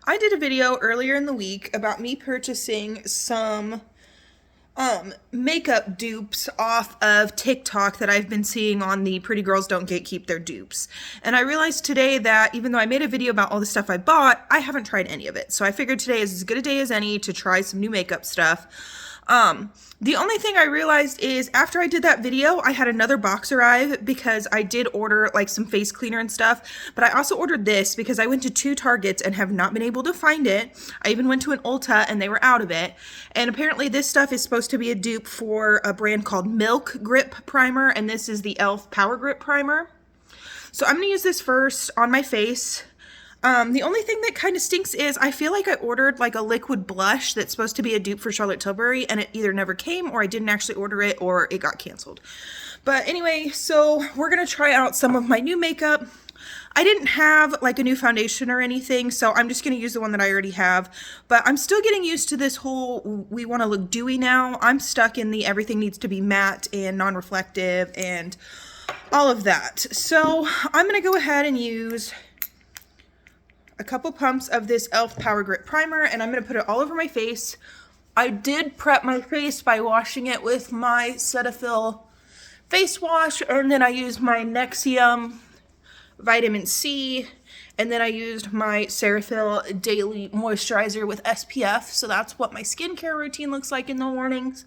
I did a video earlier in the week about me purchasing some makeup dupes off of TikTok that I've been seeing on the Pretty Girls Don't Gatekeep Their Dupes. And I realized today that even though I made a video about all the stuff I bought, I haven't tried any of it. So I figured today is as good a day as any to try some new makeup stuff. The only thing I realized is after I did that video, I had another box arrive because I did order like some face cleaner and stuff, but I also ordered this because I went to 2 Targets and have not been able to find it. I even went to an Ulta and they were out of it. And apparently this stuff is supposed to be a dupe for a brand called Milk Grip Primer, and this is the e.l.f. Power Grip Primer. So I'm gonna use this first on my face. The only thing that kind of stinks is I feel like I ordered like a liquid blush that's supposed to be a dupe for Charlotte Tilbury, and it either never came or I didn't actually order it or it got canceled. But anyway, so we're going to try out some of my new makeup. I didn't have like a new foundation or anything, so I'm just going to use the one that I already have. But I'm still getting used to this whole we want to look dewy now. I'm stuck in the everything needs to be matte and non-reflective and all of that. So I'm going to go ahead and use a couple pumps of this e.l.f. Power Grip Primer, and I'm going to put it all over my face. I did prep my face by washing it with my Cetaphil face wash, and then I used my Nexium vitamin C, and then I used my Cetaphil daily moisturizer with SPF. So that's what my skincare routine looks like in the mornings.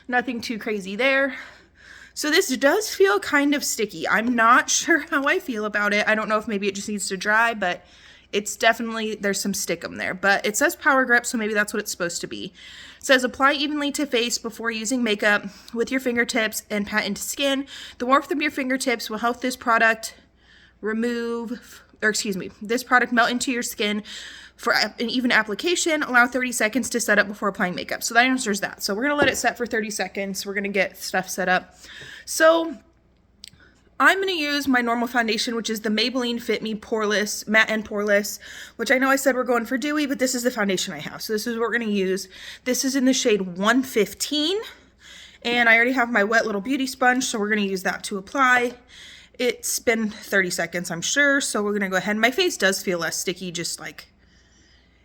Nothing too crazy there. So this does feel kind of sticky. I'm not sure how I feel about it. I don't know if maybe it just needs to dry, but it's definitely, there's some stickum there, but it says Power Grip, so maybe that's what it's supposed to be. It says apply evenly to face before using makeup with your fingertips and pat into skin. The warmth of your fingertips will help this product this product melt into your skin for an even application. Allow 30 seconds to set up before applying makeup. So that answers that. So we're going to let it set for 30 seconds. We're going to get stuff set up. So I'm going to use my normal foundation, which is the Maybelline Fit Me Poreless, Matte and Poreless, which I know I said we're going for dewy, but this is the foundation I have. So this is what we're going to use. This is in the shade 115, and I already have my wet little beauty sponge, so we're going to use that to apply. It's been 30 seconds, I'm sure, so we're going to go ahead. My face does feel less sticky, just like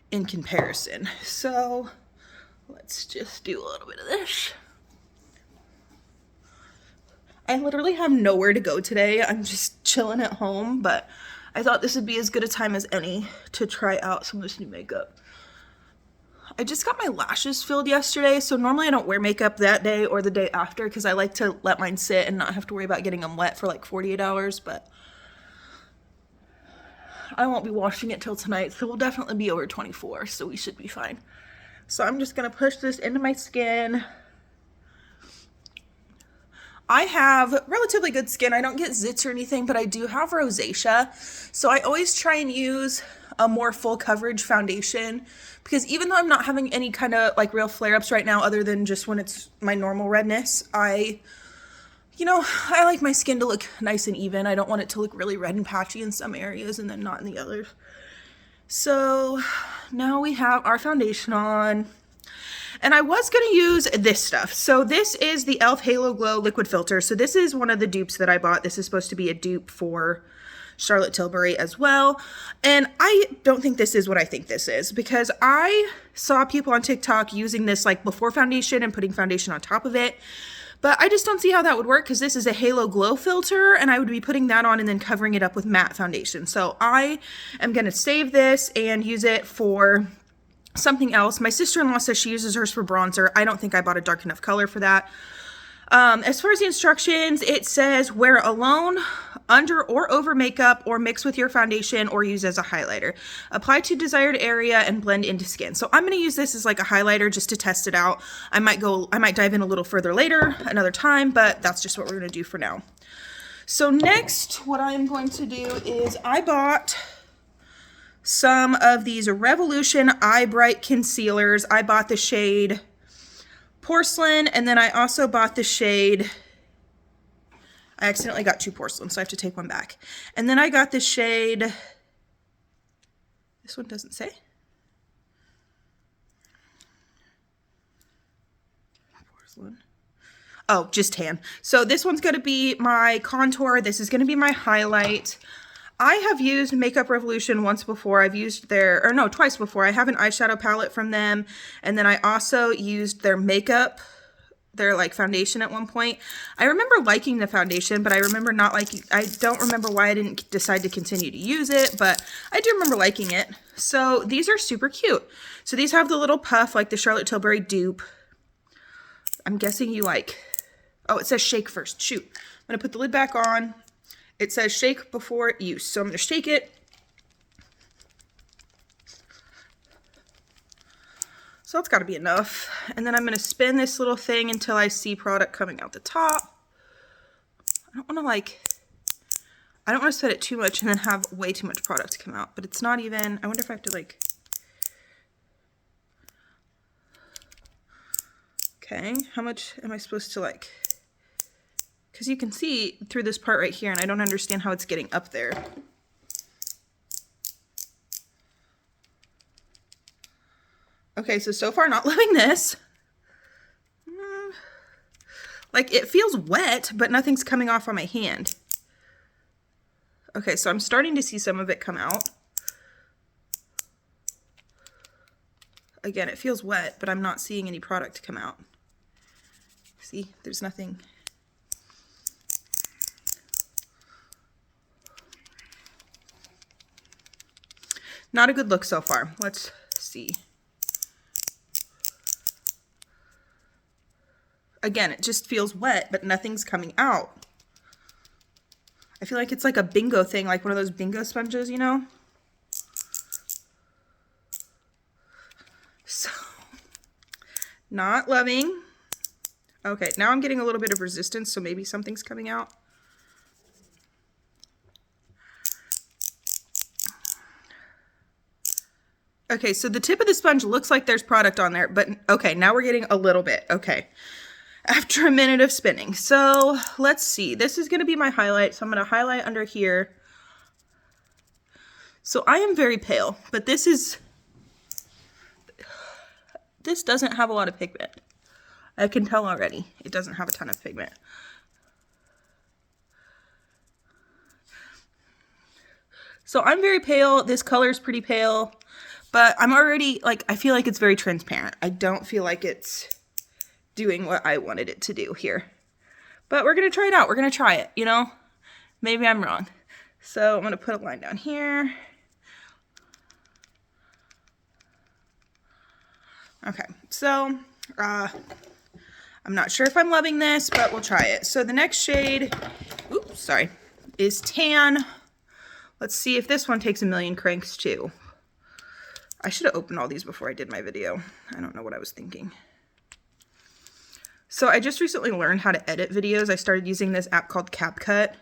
in comparison. So let's just do a little bit of this. I literally have nowhere to go today. I'm just chilling at home, but I thought this would be as good a time as any to try out some of this new makeup. I just got my lashes filled yesterday, so normally I don't wear makeup that day or the day after because I like to let mine sit and not have to worry about getting them wet for like 48 hours, but I won't be washing it till tonight, so we'll definitely be over 24, so we should be fine. So I'm just going to push this into my skin. I have relatively good skin. I don't get zits or anything, but I do have rosacea. So I always try and use a more full coverage foundation because even though I'm not having any kind of like real flare-ups right now, other than just when it's my normal redness, I like my skin to look nice and even. I don't want it to look really red and patchy in some areas and then not in the others. So now we have our foundation on. And I was going to use this stuff. So this is the e.l.f. Halo Glow Liquid Filter. So this is one of the dupes that I bought. This is supposed to be a dupe for Charlotte Tilbury as well. And I don't think this is what I think this is because I saw people on TikTok using this like before foundation and putting foundation on top of it. But I just don't see how that would work because this is a Halo Glow filter and I would be putting that on and then covering it up with matte foundation. So I am going to save this and use it for something else. My sister-in-law says she uses hers for bronzer. I don't think I bought a dark enough color for that. As far as the instructions, it says wear alone, under or over makeup, or mix with your foundation or use as a highlighter. Apply to desired area and blend into skin. So I'm going to use this as like a highlighter just to test it out. I might dive in a little further later, another time, but that's just what we're going to do for now. So next, what I am going to do is I bought some of these Revolution Eye Bright concealers. I bought the shade Porcelain, and then I also bought the shade, I accidentally got 2 porcelain, so I have to take one back. And then I got the shade, this one doesn't say. Porcelain. Oh, just tan. So this one's going to be my contour. This is going to be my highlight. I have used Makeup Revolution once before. I've used their, or no, twice before. I have an eyeshadow palette from them. And then I also used their makeup, their like foundation at one point. I remember liking the foundation, but I remember not liking, I don't remember why I didn't decide to continue to use it, but I do remember liking it. So these are super cute. So these have the little puff like the Charlotte Tilbury dupe. I'm guessing you like, oh, it says shake first. Shoot. I'm going to put the lid back on. It says shake before use. So I'm going to shake it. So that's got to be enough. And then I'm going to spin this little thing until I see product coming out the top. I don't want to set it too much and then have way too much product come out. But it's not even, I wonder if I have to like, okay, how much am I supposed to like, because you can see through this part right here and I don't understand how it's getting up there. Okay, so far not loving this. Like it feels wet, but nothing's coming off on my hand. Okay, so I'm starting to see some of it come out. Again, it feels wet, but I'm not seeing any product come out. See, there's nothing. Not a good look so far. Let's see. Again, it just feels wet, but nothing's coming out. I feel like it's like a bingo thing, like one of those bingo sponges, you know? So, not loving. Okay, now I'm getting a little bit of resistance, so maybe something's coming out. Okay, so the tip of the sponge looks like there's product on there, but okay, now we're getting a little bit. Okay, after a minute of spinning. So let's see, this is gonna be my highlight. So I'm gonna highlight under here. So I am very pale, but this doesn't have a lot of pigment. I can tell already, it doesn't have a ton of pigment. So I'm very pale, this color is pretty pale, but I'm already, like, I feel like it's very transparent. I don't feel like it's doing what I wanted it to do here. But we're gonna try it out, we're gonna try it, you know? Maybe I'm wrong. So I'm gonna put a line down here. Okay, so I'm not sure if I'm loving this, but we'll try it. So the next shade, oops, sorry, is Tan. Let's see if this one takes a million cranks too. I should have opened all these before I did my video. I don't know what I was thinking. So I just recently learned how to edit videos. I started using this app called CapCut.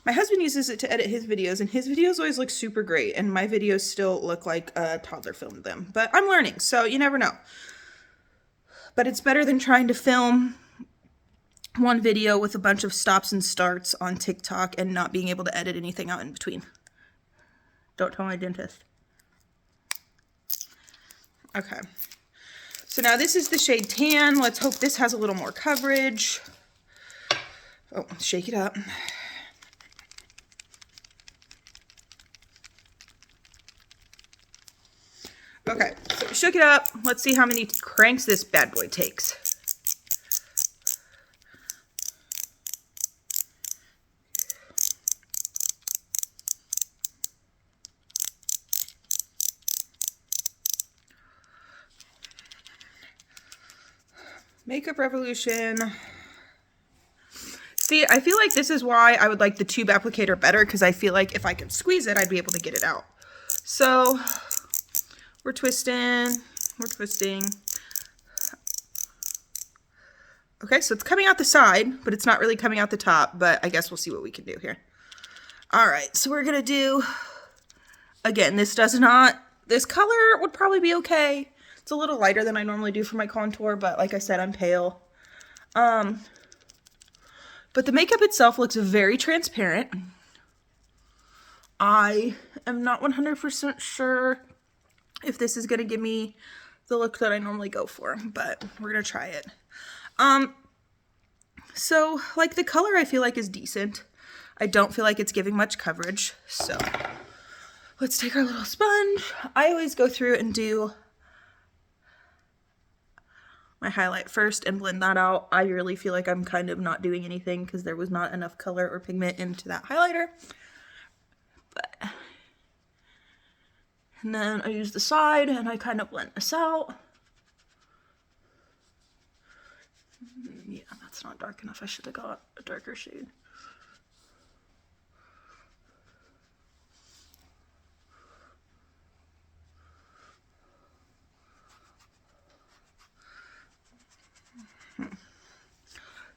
My husband uses it to edit his videos, and his videos always look super great, and my videos still look like a toddler filmed them. But I'm learning, so you never know. But it's better than trying to film one video with a bunch of stops and starts on TikTok and not being able to edit anything out in between. Don't tell my dentist. Okay. So now this is the shade Tan. Let's hope this has a little more coverage. Oh, shake it up. Okay, so we shook it up. Let's see how many cranks this bad boy takes. Makeup Revolution. See, I feel like this is why I would like the tube applicator better, because I feel like if I could squeeze it, I'd be able to get it out. So we're twisting, we're twisting. Okay, so it's coming out the side, but it's not really coming out the top, but I guess we'll see what we can do here. All right, so we're gonna do, again, this color would probably be okay. It's a little lighter than I normally do for my contour, but like I said, I'm pale. But the makeup itself looks very transparent. I am not 100% sure if this is gonna give me the look that I normally go for, but we're gonna try it. So like the color I feel like is decent. I don't feel like it's giving much coverage. So let's take our little sponge. I always go through and do my highlight first and blend that out. I really feel like I'm kind of not doing anything because there was not enough color or pigment into that highlighter. And then I use the side and I kind of blend this out. Yeah, that's not dark enough. I should have got a darker shade.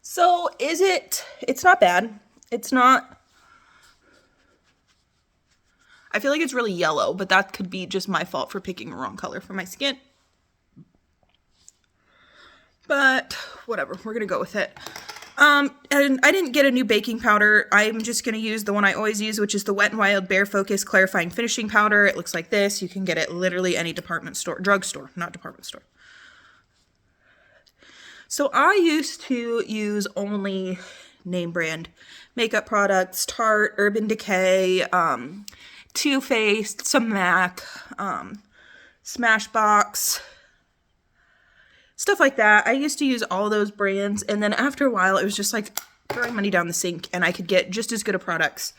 So it's not bad. It's not, I feel like it's really yellow, but that could be just my fault for picking the wrong color for my skin. But whatever, we're gonna go with it. And I didn't get a new baking powder. I'm just gonna use the one I always use, which is the Wet n Wild Bare Focus Clarifying Finishing Powder. It looks like this. You can get it literally any department store, drugstore, not department store. So I used to use only name brand makeup products, Tarte, Urban Decay, Too Faced, some MAC, Smashbox, stuff like that. I used to use all those brands, and then after a while it was just like throwing money down the sink, and I could get just as good of products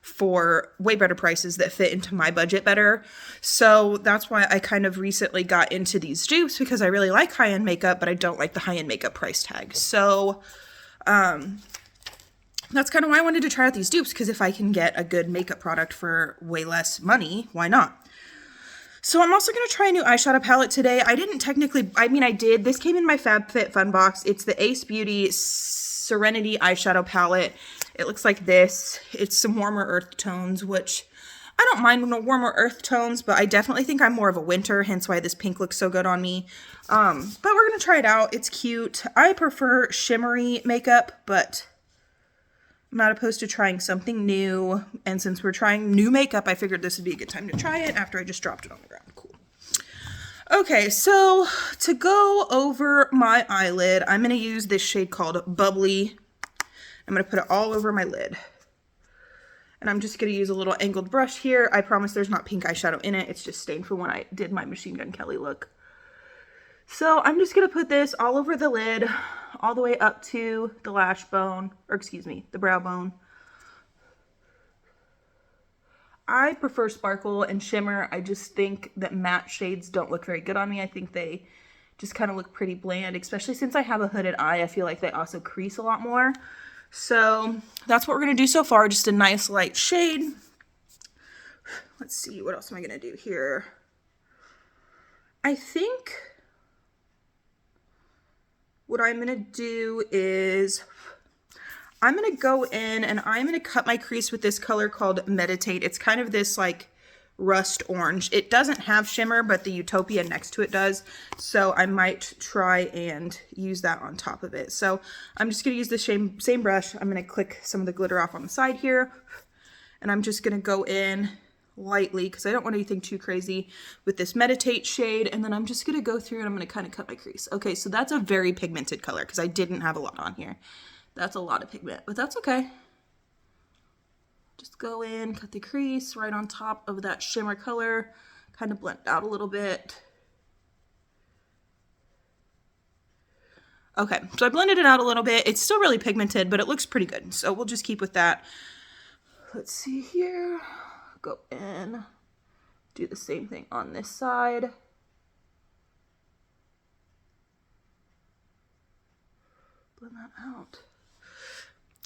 for way better prices that fit into my budget better. So that's why I kind of recently got into these dupes, because I really like high-end makeup, but I don't like the high-end makeup price tag. So that's kind of why I wanted to try out these dupes, because if I can get a good makeup product for way less money, why not? So I'm also going to try a new eyeshadow palette today. I didn't technically, I mean I did. This came in my FabFitFun box. It's the Ace Beauty Serenity eyeshadow palette. It looks like this. It's some warmer earth tones, which I don't mind warmer earth tones, but I definitely think I'm more of a winter, hence why this pink looks so good on me. But we're going to try it out. It's cute. I prefer shimmery makeup, but I'm not opposed to trying something new. And since we're trying new makeup, I figured this would be a good time to try it after I just dropped it on the ground. Cool. Okay, so to go over my eyelid, I'm going to use this shade called Bubbly. I'm going to put it all over my lid. And I'm just going to use a little angled brush here. I promise there's not pink eyeshadow in it. It's just stained from when I did my Machine Gun Kelly look. So I'm just going to put this all over the lid, all the way up to the lash bone, or excuse me, the brow bone. I prefer sparkle and shimmer. I just think that matte shades don't look very good on me. I think they just kind of look pretty bland, especially since I have a hooded eye. I feel like they also crease a lot more. So that's what we're going to do so far, just a nice light shade. Let's see, what else am I going to do here? I think what I'm going to do is I'm going to go in and I'm going to cut my crease with this color called Meditate. It's kind of this like rust orange. It doesn't have shimmer, but the Utopia next to it does. So I might try and use that on top of it. So I'm just going to use the same brush. I'm going to click some of the glitter off on the side here. And I'm just going to go in lightly because I don't want anything too crazy with this Meditate shade. And then I'm just going to go through and I'm going to kind of cut my crease. Okay, so that's a very pigmented color because I didn't have a lot on here. That's a lot of pigment, but that's okay. Just go in, cut the crease right on top of that shimmer color, kind of blend out a little bit. Okay, so I blended it out a little bit. It's still really pigmented, but it looks pretty good. So we'll just keep with that. Let's see here. Go in, do the same thing on this side. Blend that out.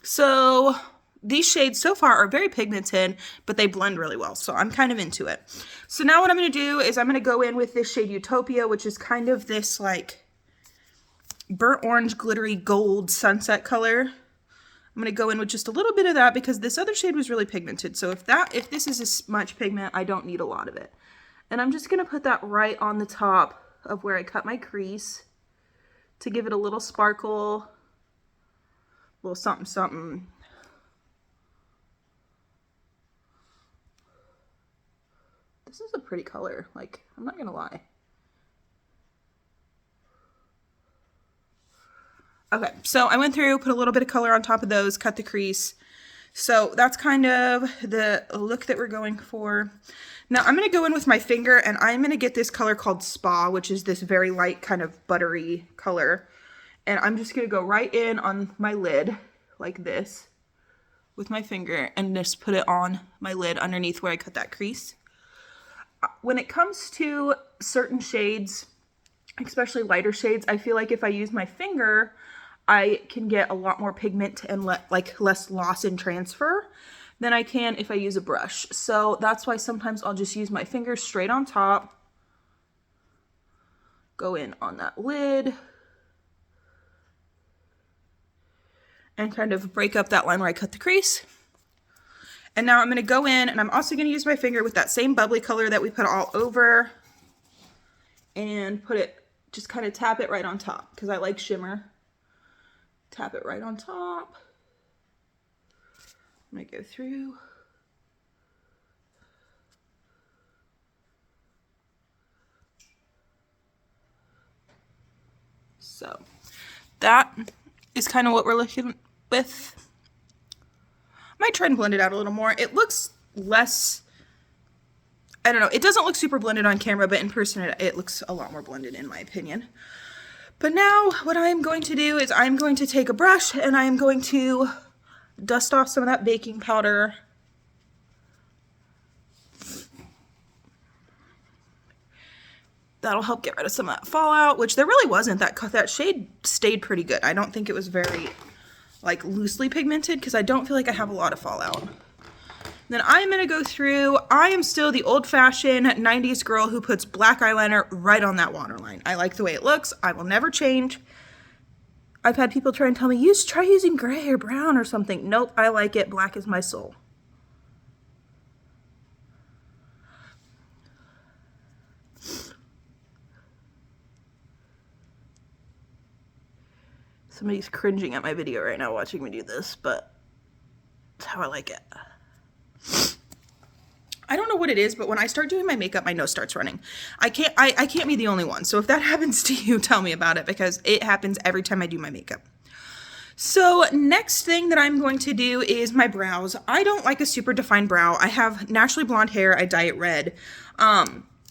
So these shades so far are very pigmented, but they blend really well. So I'm kind of into it. So now what I'm going to do is I'm going to go in with this shade Utopia, which is kind of this like burnt orange, glittery gold sunset color. I'm going to go in with just a little bit of that because this other shade was really pigmented. So if this is as much pigment, I don't need a lot of it. And I'm just going to put that right on the top of where I cut my crease to give it a little sparkle, a little something, something. This is a pretty color, like, I'm not gonna lie. Okay, so I went through, put a little bit of color on top of those, cut the crease. So that's kind of the look that we're going for. Now I'm going to go in with my finger and I'm going to get this color called Spa, which is this very light kind of buttery color. And I'm just going to go right in on my lid like this with my finger and just put it on my lid underneath where I cut that crease. When it comes to certain shades, especially lighter shades, I feel like if I use my finger, I can get a lot more pigment and less loss in transfer than I can if I use a brush. So that's why sometimes I'll just use my finger straight on top, go in on that lid, and kind of break up that line where I cut the crease. And now I'm going to go in and I'm also going to use my finger with that same bubbly color that we put all over and put it, just kind of tap it right on top because I like shimmer. Tap it right on top. I'm going to go through. So that is kind of what we're looking with. Might try and blend it out a little more. It looks less, I don't know, it doesn't look super blended on camera, but in person it looks a lot more blended in my opinion. But now what I'm going to do is I'm going to take a brush and I'm going to dust off some of that baking powder. That'll help get rid of some of that fallout, which there really wasn't. That shade stayed pretty good. I don't think it was very like loosely pigmented because I don't feel like I have a lot of fallout. Then I'm going to go through, I am still the old-fashioned 90s girl who puts black eyeliner right on that waterline. I like the way it looks. I will never change. I've had people try and tell me, try using gray or brown or something. Nope, I like it. Black is my soul. Somebody's cringing at my video right now watching me do this, but that's how I like it. I don't know what it is, but when I start doing my makeup, my nose starts running. I can't be the only one. So if that happens to you, tell me about it because it happens every time I do my makeup. So next thing that I'm going to do is my brows. I don't like a super defined brow. I have naturally blonde hair. I dye it red.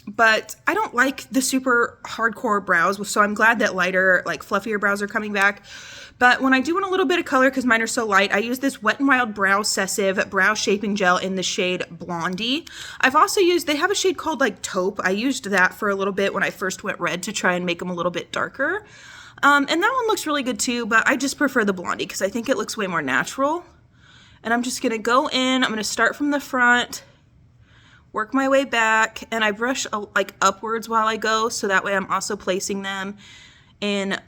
But I don't like the super hardcore brows, so I'm glad that lighter, like fluffier brows are coming back. But when I do want a little bit of color, because mine are so light, I use this Wet n Wild Brow Sessive Brow Shaping Gel in the shade Blondie. I've also used, they have a shade called like Taupe. I used that for a little bit when I first went red to try and make them a little bit darker. And that one looks really good too, but I just prefer the Blondie because I think it looks way more natural. And I'm just going to go in, I'm going to start from the front, work my way back, and I brush like upwards while I go, so that way I'm also placing them in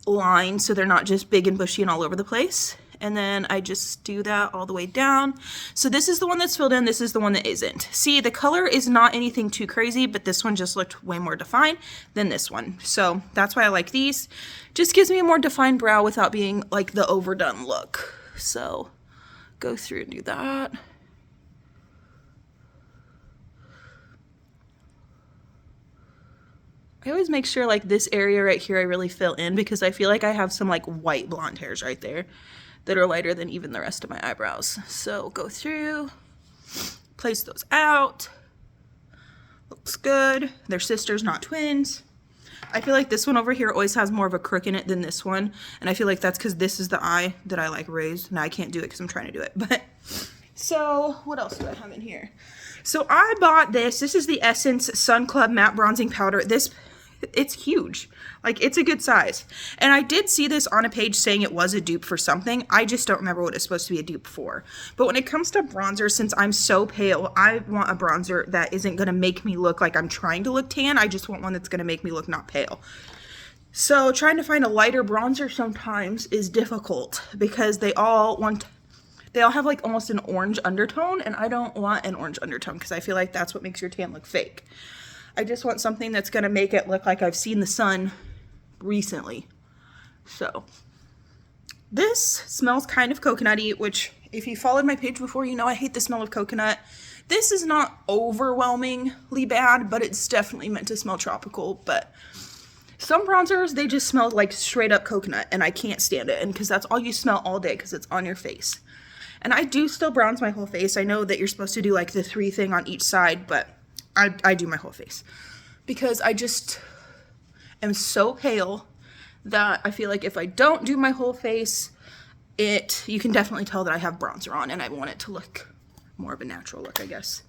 line so they're not just big and bushy and all over the place. And then I just do that all the way down. So this is the one that's filled in, this is the one that isn't. See, the color is not anything too crazy, but this one just looked way more defined than this one. So that's why I like these. Just gives me a more defined brow without being like the overdone look. So go through and do that. I always make sure like this area right here I really fill in because I feel like I have some like white blonde hairs right there that are lighter than even the rest of my eyebrows. So go through, place those out. Looks good. They're sisters, not twins. I feel like this one over here always has more of a crook in it than this one. And I feel like that's because this is the eye that I like raised. Now I can't do it because I'm trying to do it. But so what else do I have in here? So I bought this. This is the Essence Sun Club Matte Bronzing Powder. It's huge. Like, it's a good size. And I did see this on a page saying it was a dupe for something. I just don't remember what it's supposed to be a dupe for. But when it comes to bronzer, since I'm so pale, I want a bronzer that isn't going to make me look like I'm trying to look tan. I just want one that's going to make me look not pale. So trying to find a lighter bronzer sometimes is difficult because they all have like almost an orange undertone, and I don't want an orange undertone because I feel like that's what makes your tan look fake. I just want something that's going to make it look like I've seen the sun recently. So this smells kind of coconutty, which if you followed my page before, you know I hate the smell of coconut. This is not overwhelmingly bad, but it's definitely meant to smell tropical. But some bronzers, they just smell like straight up coconut, and I can't stand it. And because that's all you smell all day because it's on your face. And I do still bronze my whole face. I know that you're supposed to do like the 3 thing on each side, but I do my whole face. Because I just am so pale that I feel like if I don't do my whole face, you can definitely tell that I have bronzer on, and I want it to look more of a natural look, I guess.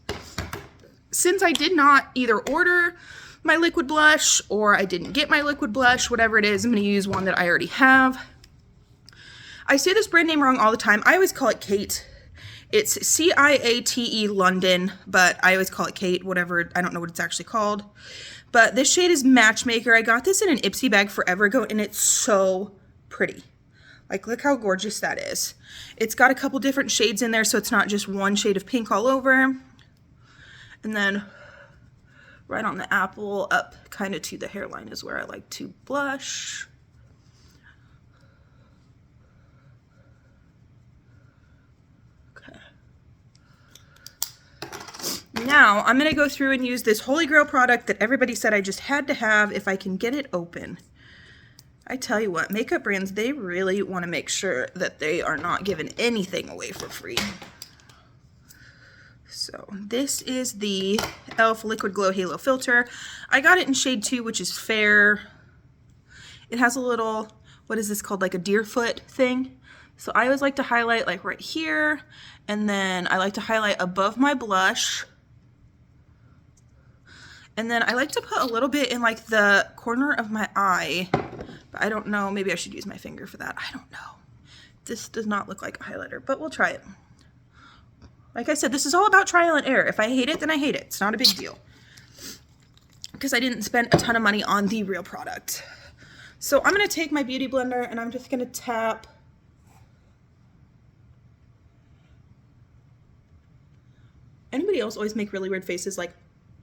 Since I did not either order my liquid blush or I didn't get my liquid blush, whatever it is, I'm going to use one that I already have. I say this brand name wrong all the time. I always call it Kate. It's Ciate London, but I always call it Kate, whatever. I don't know what it's actually called. But this shade is Matchmaker. I got this in an Ipsy bag forever ago, and it's so pretty. Like, look how gorgeous that is. It's got a couple different shades in there, so it's not just one shade of pink all over. And then right on the apple, up kind of to the hairline is where I like to blush. Okay. Now, I'm going to go through and use this Holy Grail product that everybody said I just had to have if I can get it open. I tell you what, makeup brands, they really want to make sure that they are not giving anything away for free. So this is the e.l.f. Liquid Glow Halo Filter. I got it in shade 2, which is fair. It has a little, what is this called, like a deer foot thing. So I always like to highlight like right here, and then I like to highlight above my blush. And then I like to put a little bit in like the corner of my eye. But I don't know, maybe I should use my finger for that. I don't know. This does not look like a highlighter, but we'll try it. Like I said, this is all about trial and error. If I hate it, then I hate it. It's not a big deal. Because I didn't spend a ton of money on the real product. So I'm going to take my beauty blender and I'm just going to tap. Anybody else always make really weird faces like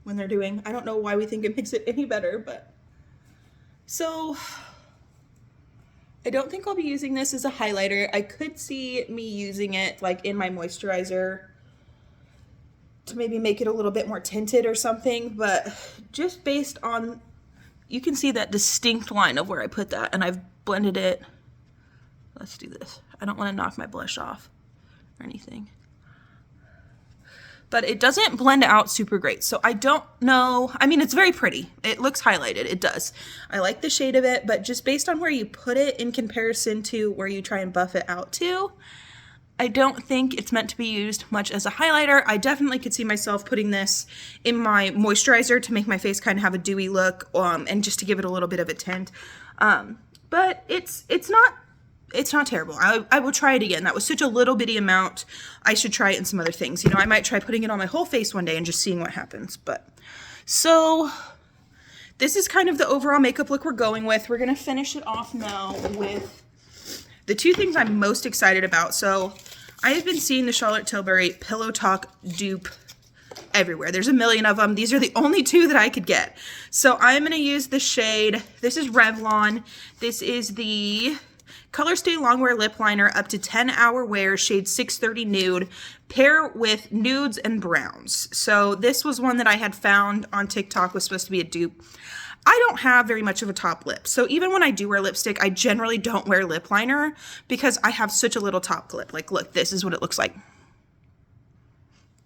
when they're doing? I don't know why we think it makes it any better, but. So I don't think I'll be using this as a highlighter. I could see me using it like in my moisturizer to maybe make it a little bit more tinted or something, but just based on, you can see that distinct line of where I put that, and I've blended it. Let's do this. I don't want to knock my blush off or anything. But it doesn't blend out super great. So I don't know. I mean, it's very pretty. It looks highlighted. It does. I like the shade of it, but just based on where you put it in comparison to where you try and buff it out to, I don't think it's meant to be used much as a highlighter. I definitely could see myself putting this in my moisturizer to make my face kind of have a dewy look, and just to give it a little bit of a tint. But it's not terrible. I will try it again. That was such a little bitty amount. I should try it in some other things. You know, I might try putting it on my whole face one day and just seeing what happens. But so this is kind of the overall makeup look we're going with. We're going to finish it off now with the 2 things I'm most excited about. So I have been seeing the Charlotte Tilbury Pillow Talk dupe everywhere. There's a million of them. These are the only 2 that I could get. So I'm going to use the shade. This is Revlon. This is the Color Stay Longwear Lip Liner up to 10-hour wear, shade 630 Nude, pair with nudes and browns. So this was one that I had found on TikTok, was supposed to be a dupe. I don't have very much of a top lip. So even when I do wear lipstick, I generally don't wear lip liner because I have such a little top lip. Like, look, this is what it looks like.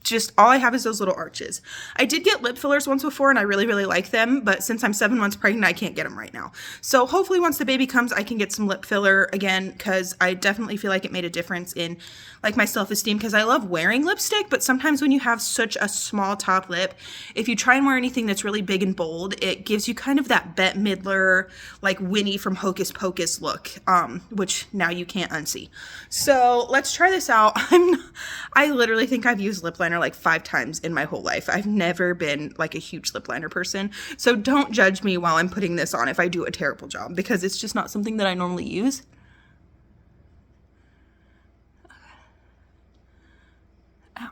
Just all I have is those little arches. I did get lip fillers once before and I really, really like them, but since I'm 7 months pregnant, I can't get them right now. So hopefully once the baby comes, I can get some lip filler again, because I definitely feel like it made a difference in like my self-esteem, because I love wearing lipstick, but sometimes when you have such a small top lip, if you try and wear anything that's really big and bold, it gives you kind of that Bette Midler, like Winnie from Hocus Pocus look, which now you can't unsee. So let's try this out. I literally think I've used lip liner like 5 times in my whole life. I've never been like a huge lip liner person. So don't judge me while I'm putting this on if I do a terrible job, because it's just not something that I normally use. Ow.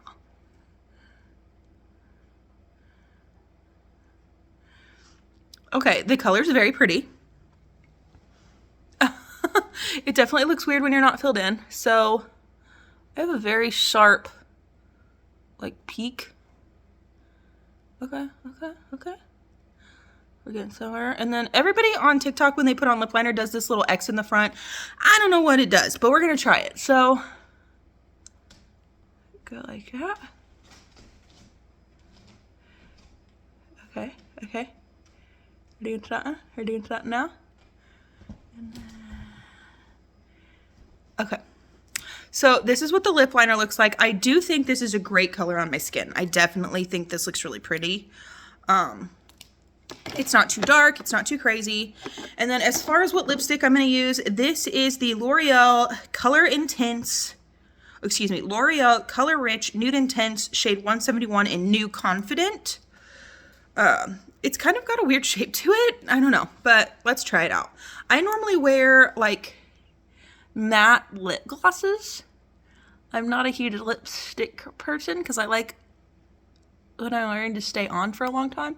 Okay, the color's very pretty. It definitely looks weird when you're not filled in. So I have a very sharp like peak. Okay. We're getting somewhere. And then everybody on TikTok, when they put on lip liner, does this little X in the front. I don't know what it does, but we're gonna try it. So Go like that. Okay, okay. We're doing something. We're doing something now. Okay. So this is what the lip liner looks like. I do think this is a great color on my skin. I definitely think this looks really pretty. It's not too dark, it's not too crazy. And then as far as what lipstick I'm going to use, this is the L'Oreal L'Oreal Color Rich Nude Intense shade 171 in New Confident. It's kind of got a weird shape to it. I don't know, but let's try it out. I normally wear like matte lip glosses. I'm not a huge lipstick person because I like what I learned to stay on for a long time.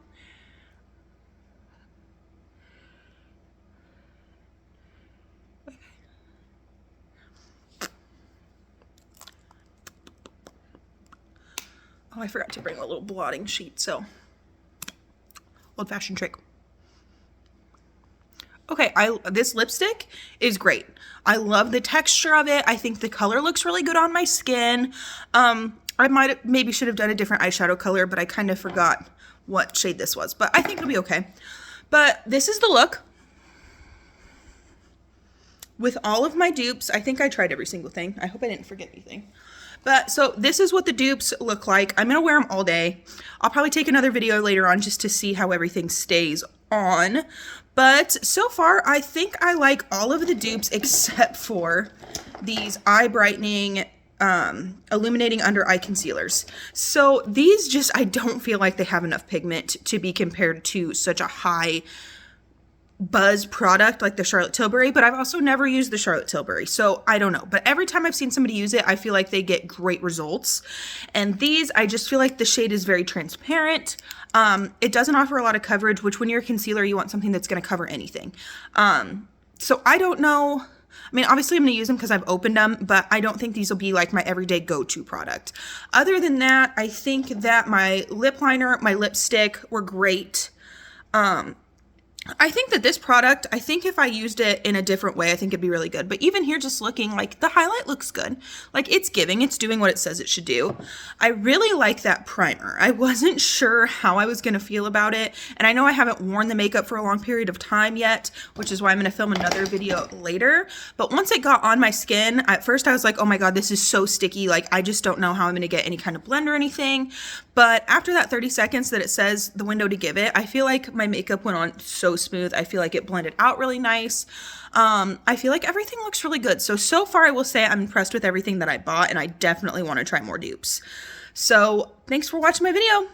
Oh, I forgot to bring a little blotting sheet, so old-fashioned trick. Okay, this lipstick is great. I love the texture of it. I think the color looks really good on my skin. I maybe should have done a different eyeshadow color, but I kind of forgot what shade this was. But I think it'll be okay. But this is the look. With all of my dupes, I think I tried every single thing. I hope I didn't forget anything. But so this is what the dupes look like. I'm gonna wear them all day. I'll probably take another video later on just to see how everything stays on. But so far, I think I like all of the dupes except for these eye brightening, illuminating under eye concealers. So these just, I don't feel like they have enough pigment to be compared to such a high buzz product like the Charlotte Tilbury, but I've also never used the Charlotte Tilbury, so I don't know. But every time I've seen somebody use it, I feel like they get great results. And these, I just feel like the shade is very transparent. It doesn't offer a lot of coverage, which when you're a concealer, you want something that's going to cover anything. So I don't know. I mean, obviously I'm going to use them because I've opened them, but I don't think these will be like my everyday go-to product. Other than that, I think that my lip liner, my lipstick were great. I think that this product, I think if I used it in a different way, I think it'd be really good. But even here, just looking, like, the highlight looks good. Like, it's giving. It's doing what it says it should do. I really like that primer. I wasn't sure how I was going to feel about it. And I know I haven't worn the makeup for a long period of time yet, which is why I'm going to film another video later. But once it got on my skin, at first I was like, oh my God, this is so sticky. Like, I just don't know how I'm going to get any kind of blend or anything. But after that 30 seconds that it says the window to give it, I feel like my makeup went on so smooth. I feel like it blended out really nice. I feel like everything looks really good. So far I will say I'm impressed with everything that I bought, and I definitely want to try more dupes. So thanks for watching my video.